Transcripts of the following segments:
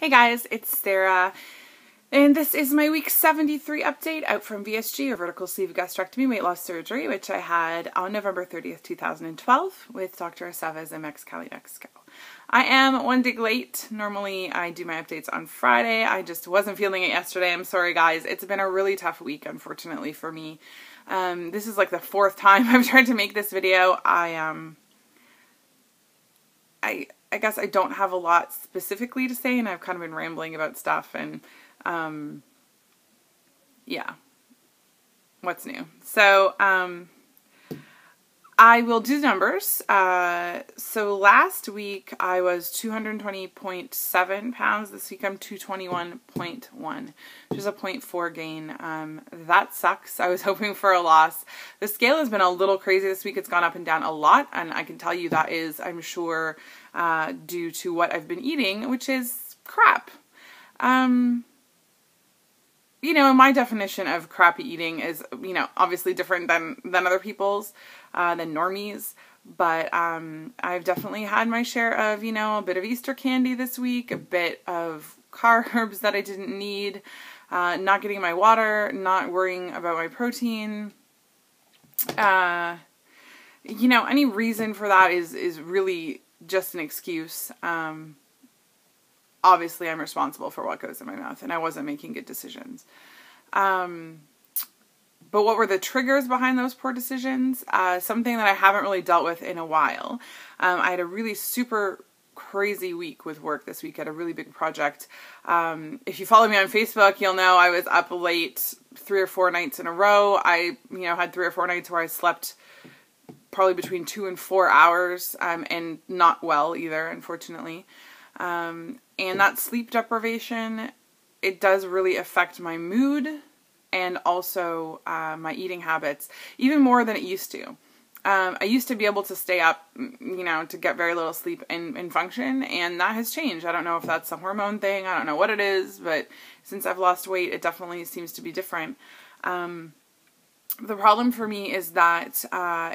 Hey guys, it's Sarah, and this is my week 73 update out from VSG, or vertical sleeve gastrectomy weight loss surgery, which I had on November 30th, 2012 with Dr. Aceves in Mexicali, Mexico. I am one day late. Normally I do my updates on Friday. I just wasn't feeling it yesterday. I'm sorry guys. It's been a really tough week, unfortunately, for me. This is like the fourth time I've tried to make this video. I guess I don't have a lot specifically to say, and I've kind of been rambling about stuff, and yeah, what's new? So I will do the numbers. So last week I was 220.7 pounds. This week I'm 221.1, which is a 0.4 gain. That sucks. I was hoping for a loss. The scale has been a little crazy this week. It's gone up and down a lot, and I can tell you that is, I'm sure, due to what I've been eating, which is crap. You know, my definition of crappy eating is, you know, obviously different than other people's, than normies, but I've definitely had my share of, you know, a bit of Easter candy this week, a bit of carbs that I didn't need, not getting my water, not worrying about my protein. You know, any reason for that is really just an excuse. Obviously, I'm responsible for what goes in my mouth, and I wasn't making good decisions. But what were the triggers behind those poor decisions? Something that I haven't really dealt with in a while. I had a really super crazy week with work this week. I had a really big project. If you follow me on Facebook, you'll know I was up late 3 or 4 nights in a row. I, you know, had 3 or 4 nights where I slept probably between 2 and 4 hours, and not well either, unfortunately. And that sleep deprivation, it does really affect my mood and also my eating habits, even more than it used to. I used to be able to stay up, you know, to get very little sleep and function, and that has changed. I don't know if that's a hormone thing. I don't know what it is, but since I've lost weight, it definitely seems to be different. The problem for me is that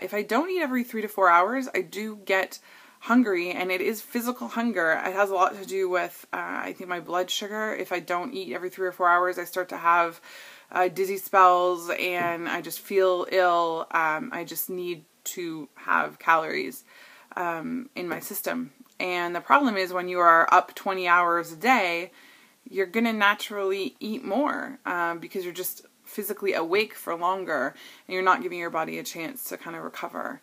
if I don't eat every 3 to 4 hours, I do get hungry, and it is physical hunger. It has a lot to do with, I think, my blood sugar. If I don't eat every 3 or 4 hours, I start to have dizzy spells, and I just feel ill. I just need to have calories in my system. And the problem is, when you are up 20 hours a day, you're going to naturally eat more because you're just physically awake for longer, and you're not giving your body a chance to kind of recover.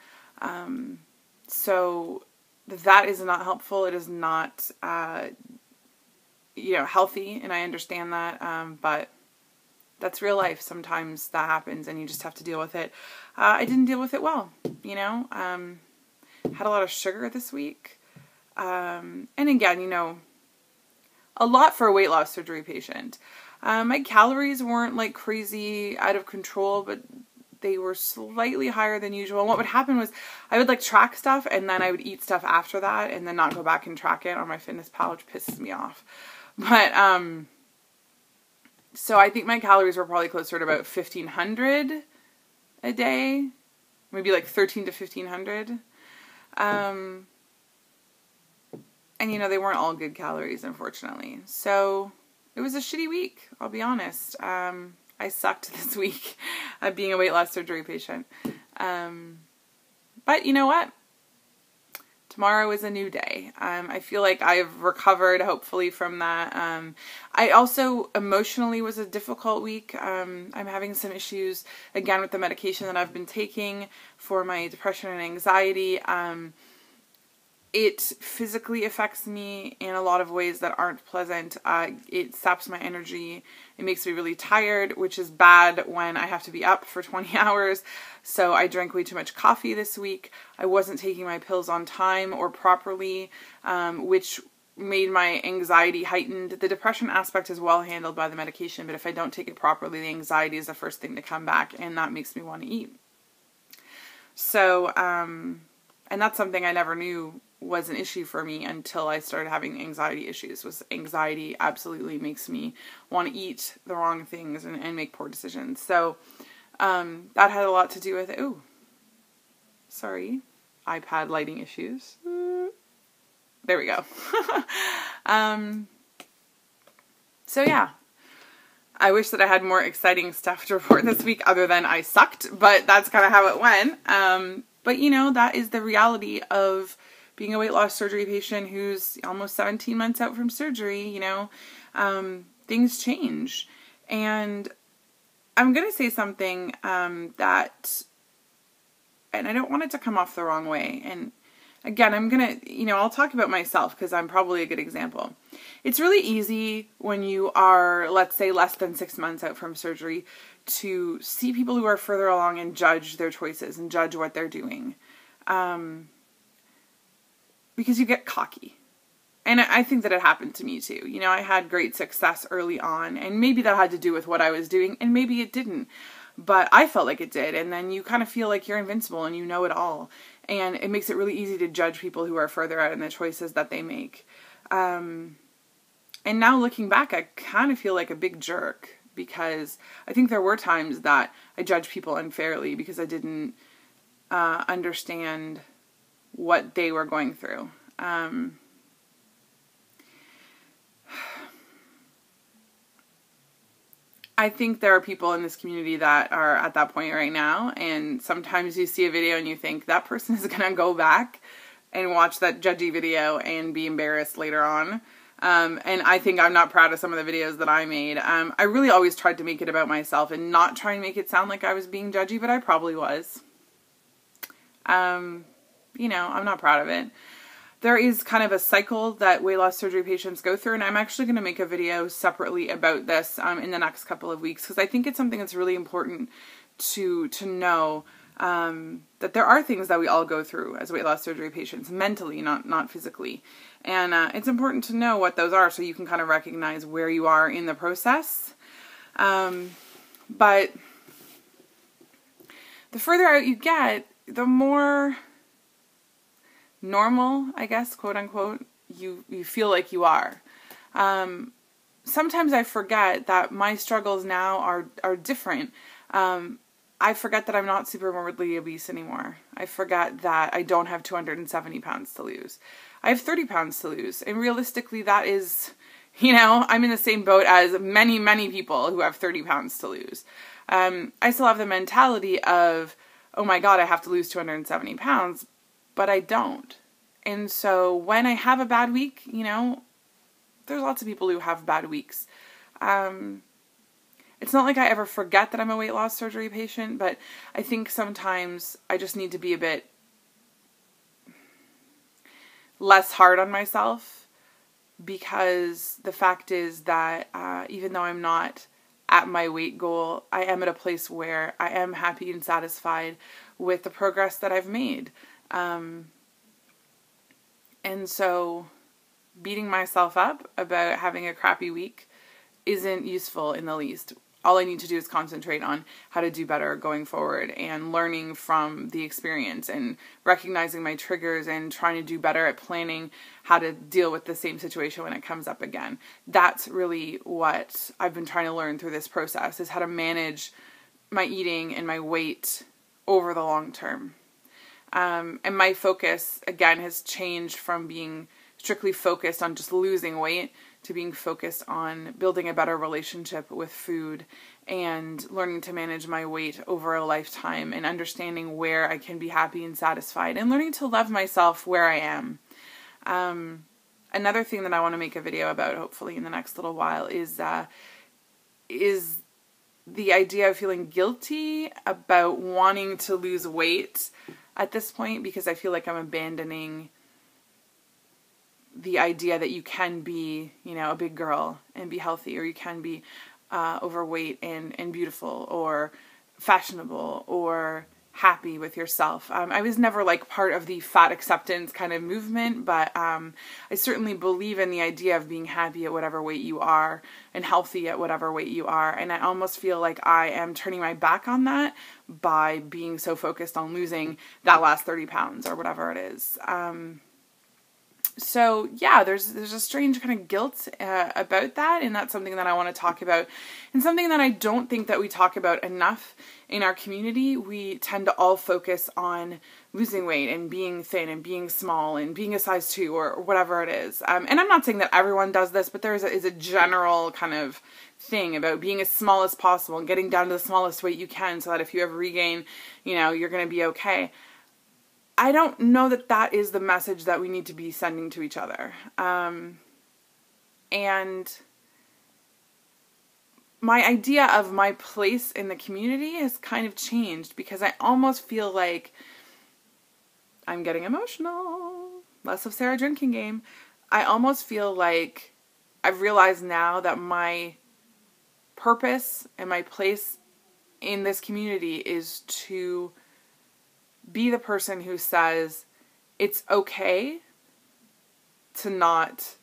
So that is not helpful. It is not, you know, healthy, and I understand that, but that's real life. Sometimes that happens, and you just have to deal with it. I didn't deal with it well, you know. Had a lot of sugar this week, and again, you know, a lot for a weight loss surgery patient. My calories weren't like crazy out of control, but they were slightly higher than usual. And what would happen was I would like track stuff, and then I would eat stuff after that, and then not go back and track it on MyFitnessPal, which pisses me off. But so I think my calories were probably closer to about 1,500 a day, maybe like 1,300 to 1,500. And you know, they weren't all good calories, unfortunately. So it was a shitty week, I'll be honest. I sucked this week at being a weight loss surgery patient. But you know what? Tomorrow is a new day. I feel like I've recovered, hopefully, from that. I also, emotionally, was a difficult week. I'm having some issues, again, with the medication that I've been taking for my depression and anxiety. It physically affects me in a lot of ways that aren't pleasant. It saps my energy. It makes me really tired, which is bad when I have to be up for 20 hours. So I drank way too much coffee this week. I wasn't taking my pills on time or properly, which made my anxiety heightened. The depression aspect is well handled by the medication, but if I don't take it properly, the anxiety is the first thing to come back, and that makes me want to eat. So, and that's something I never knew was an issue for me until I started having anxiety issues. Was anxiety absolutely makes me want to eat the wrong things and make poor decisions. So that had a lot to do with it. Ooh, sorry, iPad lighting issues. There we go. So yeah, I wish that I had more exciting stuff to report this week other than I sucked, but that's kind of how it went. But you know, that is the reality of being a weight loss surgery patient who's almost 17 months out from surgery. You know, things change. And I'm going to say something that, and I don't want it to come off the wrong way. And again, I'm going to, you know, I'll talk about myself because I'm probably a good example. It's really easy when you are, let's say, less than 6 months out from surgery to see people who are further along and judge their choices and judge what they're doing. Because you get cocky. And I think that it happened to me too. You know, I had great success early on, and maybe that had to do with what I was doing, and maybe it didn't. But I felt like it did, and then you kind of feel like you're invincible and you know it all. And it makes it really easy to judge people who are further out in the choices that they make. And now looking back, I kind of feel like a big jerk, because I think there were times that I judged people unfairly because I didn't understand what they were going through. I think there are people in this community that are at that point right now, and sometimes you see a video and you think that person is going to go back and watch that judgy video and be embarrassed later on. And I think I'm not proud of some of the videos that I made. I really always tried to make it about myself and not try and make it sound like I was being judgy, but I probably was. You know, I'm not proud of it. There is kind of a cycle that weight loss surgery patients go through, and I'm actually going to make a video separately about this in the next couple of weeks, because I think it's something that's really important to know, that there are things that we all go through as weight loss surgery patients, mentally, not physically. And it's important to know what those are so you can kind of recognize where you are in the process. But the further out you get, the more normal, I guess, quote unquote, you feel like you are. Sometimes I forget that my struggles now are different. I forget that I'm not super morbidly obese anymore. I forget that I don't have 270 pounds to lose. I have 30 pounds to lose. And realistically, that is, you know, I'm in the same boat as many, many people who have 30 pounds to lose. I still have the mentality of, oh my God, I have to lose 270 pounds. But I don't. And so when I have a bad week, you know, there's lots of people who have bad weeks. It's not like I ever forget that I'm a weight loss surgery patient, but I think sometimes I just need to be a bit less hard on myself, because the fact is that even though I'm not at my weight goal, I am at a place where I am happy and satisfied with the progress that I've made. And so beating myself up about having a crappy week isn't useful in the least. All I need to do is concentrate on how to do better going forward and learning from the experience and recognizing my triggers and trying to do better at planning how to deal with the same situation when it comes up again. That's really what I've been trying to learn through this process, is how to manage my eating and my weight over the long term. And my focus, again, has changed from being strictly focused on just losing weight to being focused on building a better relationship with food and learning to manage my weight over a lifetime and understanding where I can be happy and satisfied and learning to love myself where I am. Another thing that I want to make a video about, hopefully in the next little while, is the idea of feeling guilty about wanting to lose weight at this point, because I feel like I'm abandoning the idea that you can be, you know, a big girl and be healthy, or you can be overweight and beautiful or fashionable or happy with yourself. I was never like part of the fat acceptance kind of movement, but I certainly believe in the idea of being happy at whatever weight you are and healthy at whatever weight you are. And I almost feel like I am turning my back on that by being so focused on losing that last 30 pounds or whatever it is. So yeah, there's a strange kind of guilt about that, and that's something that I want to talk about, and something that I don't think that we talk about enough in our community. We tend to all focus on losing weight and being thin and being small and being a size 2 or whatever it is. And I'm not saying that everyone does this, but there is a general kind of thing about being as small as possible and getting down to the smallest weight you can so that if you ever regain, you're going to be okay. I don't know that that is the message that we need to be sending to each other. And my idea of my place in the community has kind of changed, because I almost feel like I'm getting emotional. LessOfSarah drinking game. I almost feel like I've realized now that my purpose and my place in this community is to be the person who says it's okay to not,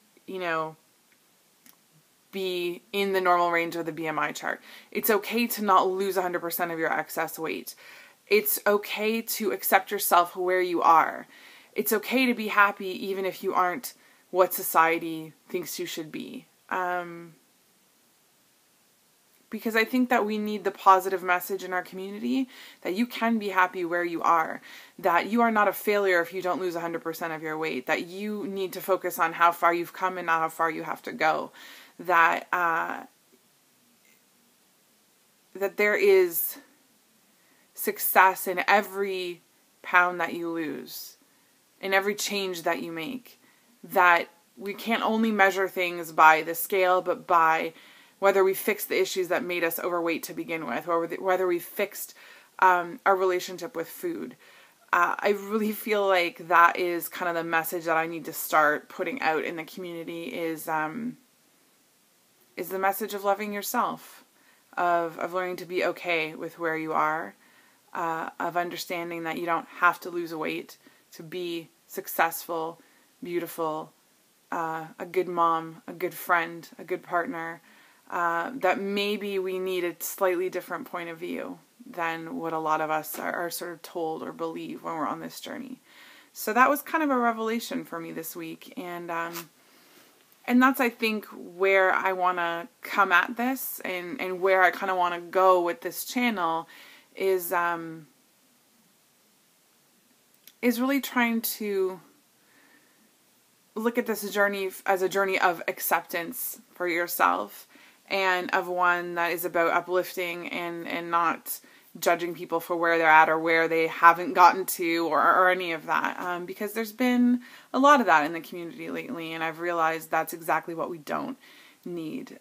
be in the normal range of the BMI chart. It's okay to not lose 100% of your excess weight. It's okay to accept yourself where you are. It's okay to be happy even if you aren't what society thinks you should be. Because I think that we need the positive message in our community that you can be happy where you are, that you are not a failure if you don't lose 100% of your weight, that you need to focus on how far you've come and not how far you have to go, that there is success in every pound that you lose, in every change that you make, that we can't only measure things by the scale, but by whether we fixed the issues that made us overweight to begin with, or whether we fixed our relationship with food. I really feel like that is kind of the message that I need to start putting out in the community is the message of loving yourself, of learning to be okay with where you are, of understanding that you don't have to lose weight to be successful, beautiful, a good mom, a good friend, a good partner. That maybe we need a slightly different point of view than what a lot of us are sort of told or believe when we're on this journey. So that was kind of a revelation for me this week, and that's, I think, where I want to come at this, and where I kind of want to go with this channel is really trying to look at this journey as a journey of acceptance for yourself, and of one that is about uplifting and not judging people for where they're at or where they haven't gotten to or any of that. Because there's been a lot of that in the community lately, and I've realized that's exactly what we don't need.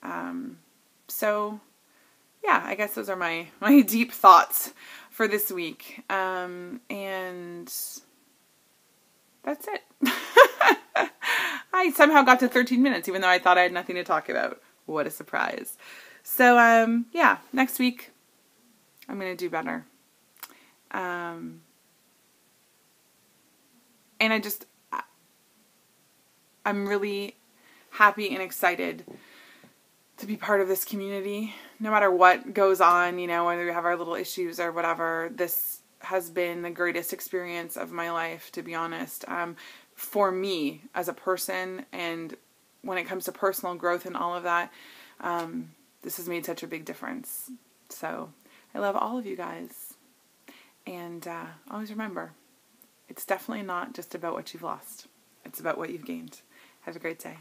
So, yeah, I guess those are my deep thoughts for this week. And that's it. I somehow got to 13 minutes, even though I thought I had nothing to talk about. What a surprise. So, yeah, next week I'm going to do better. And I'm really happy and excited to be part of this community. No matter what goes on, whether we have our little issues or whatever, this has been the greatest experience of my life, to be honest, for me as a person. And when it comes to personal growth and all of that, this has made such a big difference. So I love all of you guys. And always remember, it's definitely not just about what you've lost. It's about what you've gained. Have a great day.